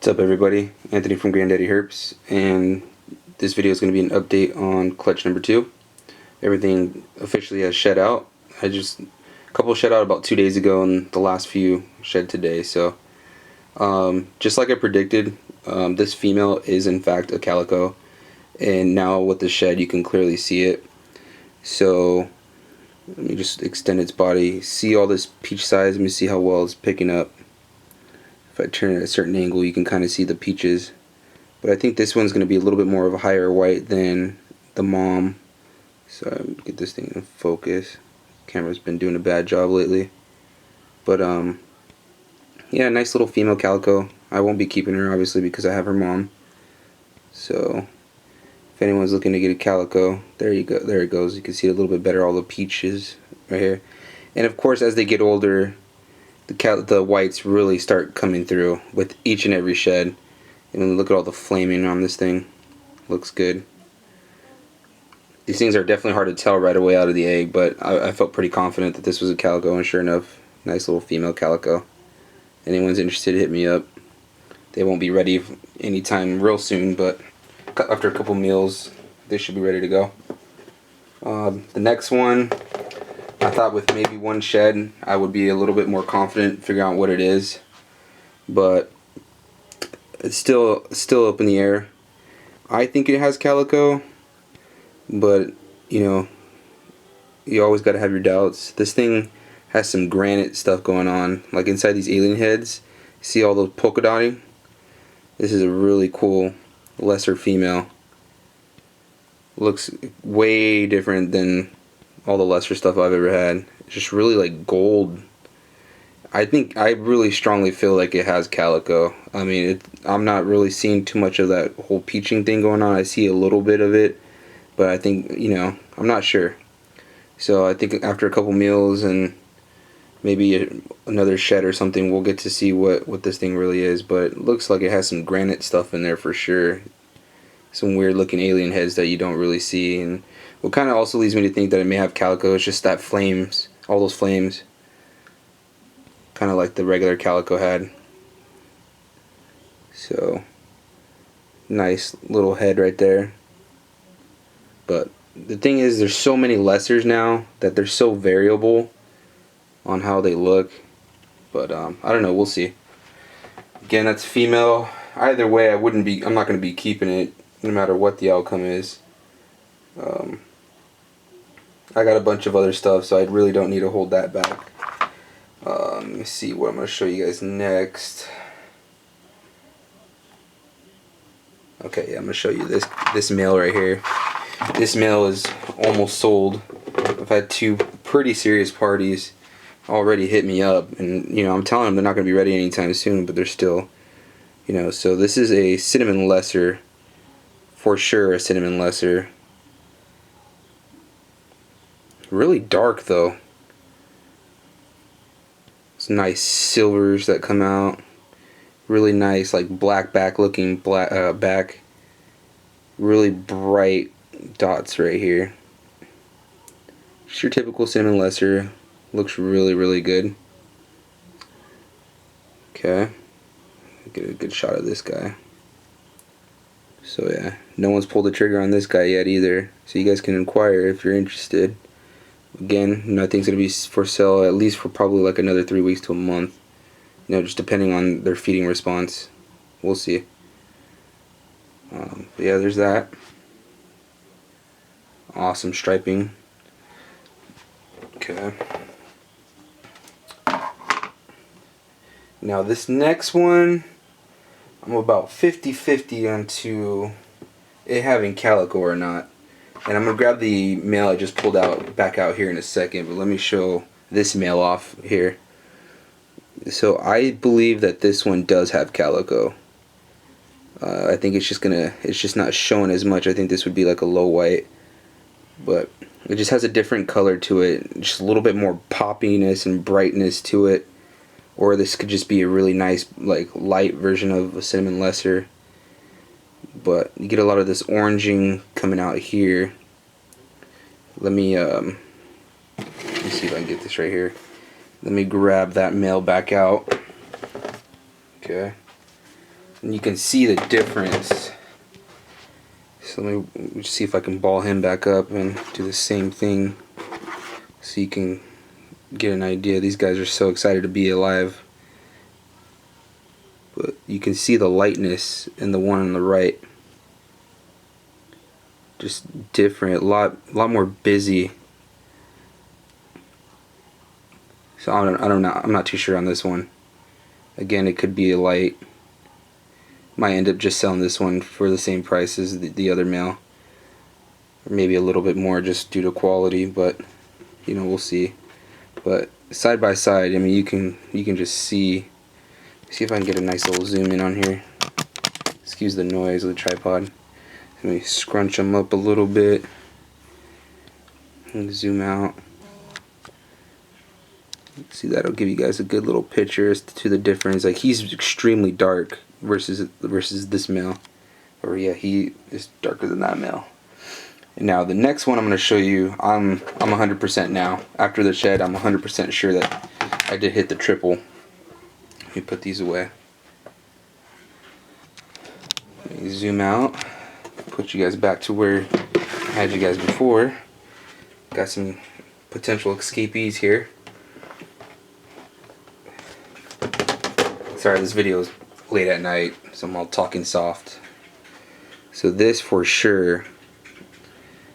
What's up, everybody? Anthony from Granddaddy Herps, and this video is going to be an update on clutch number 2. Everything officially has shed out. A couple shed out about 2 days ago, and the last few shed today. So, just like I predicted, this female is in fact a calico, and now with the shed, you can clearly see it. So, let me just extend its body. See all this peach size? Let me see how well it's picking up. If I turn it at a certain angle, you can kind of see the peaches. But I think this one's going to be a little bit more of a higher white than the mom. So I'm get this thing in focus. Camera's been doing a bad job lately. But yeah, nice little female calico. I won't be keeping her obviously because I have her mom. So if anyone's looking to get a calico, there you go. There it goes. You can see it a little bit better. All the peaches right here. And of course, as they get older, the whites really start coming through with each and every shed. And then look at all the flaming on this thing. Looks good. These things are definitely hard to tell right away out of the egg, but I felt pretty confident that this was a calico, and sure enough, nice little female calico. Anyone's interested, hit me up. They won't be ready anytime real soon, but after a couple meals, they should be ready to go. The next one, I thought with maybe one shed, I would be a little bit more confident figuring out what it is, but it's still up in the air. I think it has calico, but you know, you always got to have your doubts. This thing has some granite stuff going on, like inside these alien heads. See all those polka dotting? This is a really cool lesser female. Looks way different than all the lesser stuff I've ever had. It's just really like gold. I really strongly feel like it has calico. I mean, I'm not really seeing too much of that whole peaching thing going on. I see a little bit of it, but I think, you know, I'm not sure. So I think after a couple meals and maybe another shed or something, we'll get to see what this thing really is. But it looks like it has some granite stuff in there for sure. Some weird looking alien heads that you don't really see. And what kind of also leads me to think that it may have calico is just that flames, all those flames. Kind of like the regular calico had. So nice little head right there. But the thing is, there's so many lessers now that they're so variable on how they look. But I don't know, we'll see. Again, that's female. Either way, I'm not going to be keeping it no matter what the outcome is. I got a bunch of other stuff, so I really don't need to hold that back. Let me see what I'm going to show you guys next. Okay, yeah, I'm going to show you this male right here. This male is almost sold. I've had 2 pretty serious parties already hit me up, and you know, I'm telling them they're not going to be ready anytime soon, but they're still, you know. So this is a cinnamon lesser, for sure, a cinnamon lesser. Really dark though. It's nice silvers that come out. Really nice, like black back looking back. Really bright dots right here. Just your typical cinnamon lesser. Looks really, really good. Okay. Get a good shot of this guy. So yeah, no one's pulled the trigger on this guy yet either. So you guys can inquire if you're interested. Again, nothing's going to be for sale at least for probably like another 3 weeks to a month. You know, just depending on their feeding response. We'll see. But yeah, there's that. Awesome striping. Okay. Now this next one, I'm about 50-50 onto it having calico or not. And I'm going to grab the male I just pulled back out here in a second, but let me show this male off here. So I believe that this one does have calico. I think it's just not showing as much. I think this would be like a low white, but it just has a different color to it, just a little bit more poppiness and brightness to it. Or this could just be a really nice, like, light version of a cinnamon lesser. But you get a lot of this oranging coming out here. Let me see if I can get this right here. Let me grab that male back out. Okay. and you can see the difference. So let me see if I can ball him back up and do the same thing so you can get an idea. These guys are so excited to be alive. But you can see the lightness in the one on the right. Just different, a lot more busy. So I don't know. I'm not too sure on this one. Again, it could be a light. Might end up just selling this one for the same price as the other male, or maybe a little bit more just due to quality. But you know, we'll see. But side by side, I mean, you can just see. See if I can get a nice little zoom in on here. Excuse the noise of the tripod. Let me scrunch them up a little bit and zoom out. See, that'll give you guys a good little picture as to the difference. Like, he's extremely dark versus this male, or yeah, he is darker than that male. And now the next one I'm going to show you, I'm 100% now. After the shed, I'm 100% sure that I did hit the triple. Let me put these away. Let me zoom out. Put you guys back to where I had you guys before. Got some potential escapees here. Sorry, this video is late at night, so I'm all talking soft. So this for sure,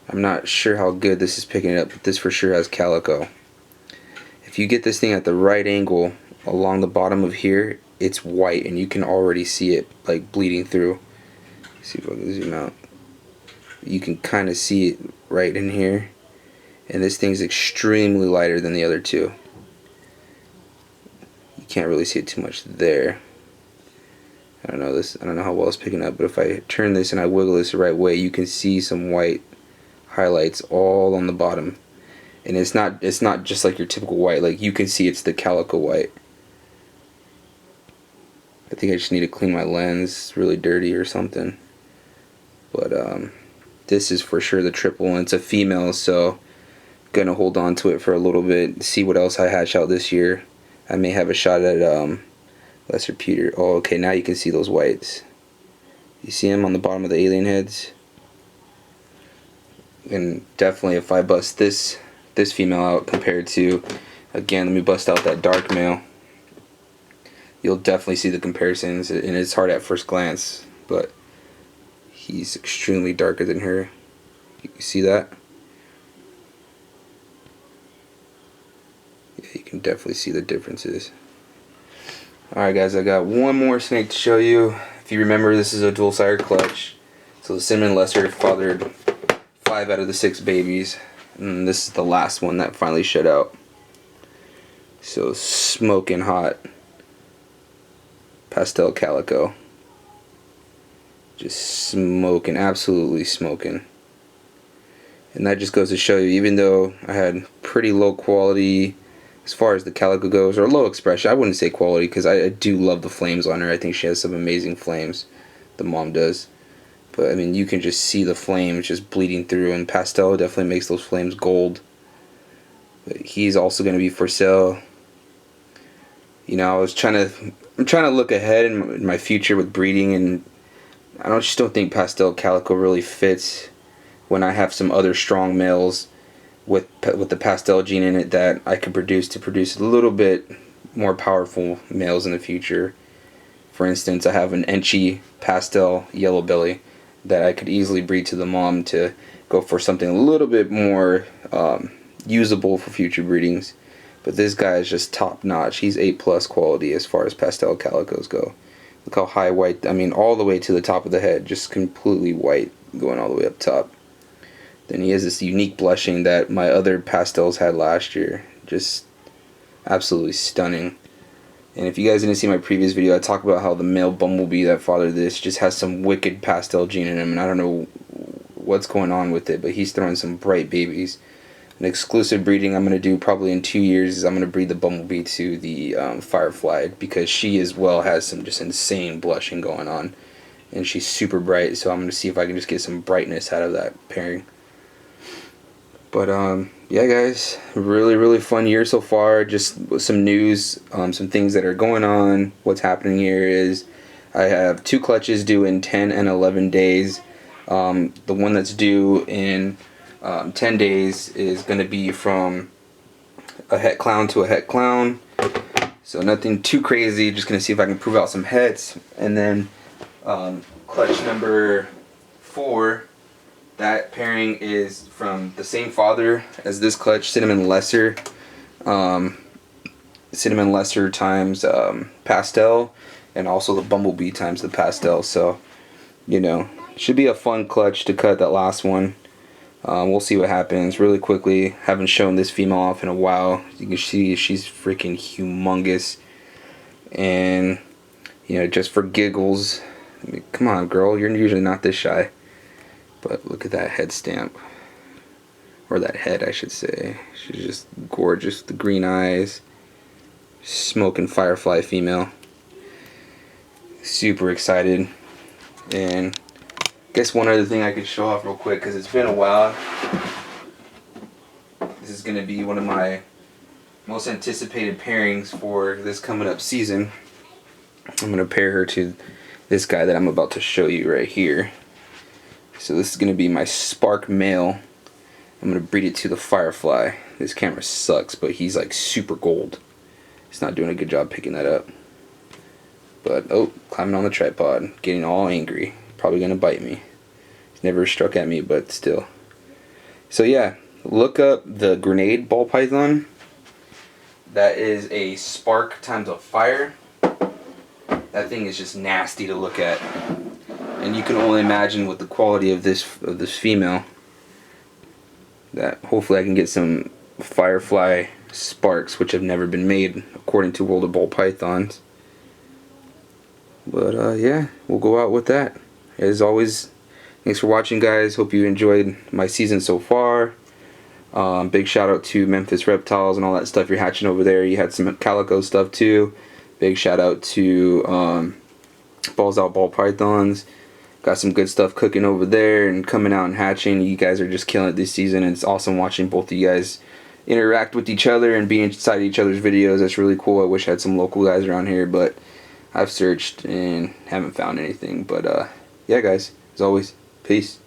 I'm not sure how good this is picking it up, but this for sure has calico. If you get this thing at the right angle along the bottom of here, it's white and you can already see it like bleeding through. Let's see if I can zoom out. You can kind of see it right in here, and this thing's extremely lighter than the other two. You can't really see it too much there. I don't know how well it's picking up, but if I turn this and I wiggle this the right way, you can see some white highlights all on the bottom. And it's not just like your typical white. Like, you can see it's the calico white. I think I just need to clean my lens. It's really dirty or something. But this is for sure the triple, and it's a female, so gonna hold on to it for a little bit, see what else I hatch out this year. I may have a shot at lesser pewter. Oh, okay, now you can see those whites. You see them on the bottom of the alien heads. And definitely, if I bust this female out compared to, again, let me bust out that dark male, you'll definitely see the comparisons, and it's hard at first glance, but he's extremely darker than her. You see that? Yeah, you can definitely see the differences. Alright guys, I got one more snake to show you. If you remember, this is a dual sire clutch. So the cinnamon lesser fathered 5 out of the 6 babies, and this is the last one that finally shed out. So smoking hot pastel calico. Just smoking, absolutely smoking. And that just goes to show you, even though I had pretty low quality as far as the calico goes, or low expression, I wouldn't say quality, because I do love the flames on her. I think she has some amazing flames, the mom does. But I mean, you can just see the flames just bleeding through, and pastel definitely makes those flames gold. But he's also going to be for sale. You know, I'm trying to look ahead in my future with breeding, and I just don't think pastel calico really fits when I have some other strong males with the pastel gene in it that I could produce a little bit more powerful males in the future. For instance, I have an Enchi pastel yellow belly that I could easily breed to the mom to go for something a little bit more usable for future breedings. But this guy is just top notch. He's 8+ quality as far as pastel calicos go. Look how high white, I mean, all the way to the top of the head, just completely white going all the way up top. Then he has this unique blushing that my other pastels had last year. Just absolutely stunning. And if you guys didn't see my previous video, I talk about how the male bumblebee that fathered this just has some wicked pastel gene in him, and I don't know what's going on with it, but he's throwing some bright babies. An exclusive breeding I'm going to do probably in 2 years is I'm going to breed the bumblebee to the firefly, because she as well has some just insane blushing going on, and she's super bright, so I'm going to see if I can just get some brightness out of that pairing. But yeah guys, really fun year so far. Just some news, some things that are going on. What's happening here is I have 2 clutches due in 10 and 11 days. The one that's due in 10 days is going to be from a het clown to a het clown. So nothing too crazy, just going to see if I can prove out some hets. And then clutch number 4, that pairing is from the same father as this clutch, Cinnamon Lesser. Cinnamon Lesser times Pastel, and also the Bumblebee times the Pastel. So, you know, should be a fun clutch to cut that last one. We'll see what happens really quickly. Haven't shown this female off in a while. You can see she's freaking humongous. And, you know, just for giggles, I mean, come on, girl, you're usually not this shy. But look at that head stamp. Or that head, I should say. She's just gorgeous. The green eyes. Smoking Firefly female. Super excited. And I guess one other thing I could show off real quick, because it's been a while. This is going to be one of my most anticipated pairings for this coming up season. I'm going to pair her to this guy that I'm about to show you right here. So this is going to be my Spark male. I'm going to breed it to the Firefly. This camera sucks, but he's like super gold. He's not doing a good job picking that up. But, oh, climbing on the tripod, getting all angry. Probably going to bite me. He's never struck at me, but still. So yeah, look up the Grenade ball python. That is a Spark times a fire. That thing is just nasty to look at. And you can only imagine with the quality of this female, that hopefully I can get some Firefly Sparks, which have never been made according to World of Ball Pythons. But yeah, we'll go out with that. As always, thanks for watching, guys. Hope you enjoyed my season so far. Big shout out to Memphis Reptiles and all that stuff you're hatching over there. You had some calico stuff too. Big shout out to Balls Out Ball Pythons. Got some good stuff cooking over there and coming out and hatching. You guys are just killing it this season. It's awesome watching both of you guys interact with each other and be inside each other's videos. That's really cool. I wish I had some local guys around here, but I've searched and haven't found anything. But yeah, guys, as always, peace.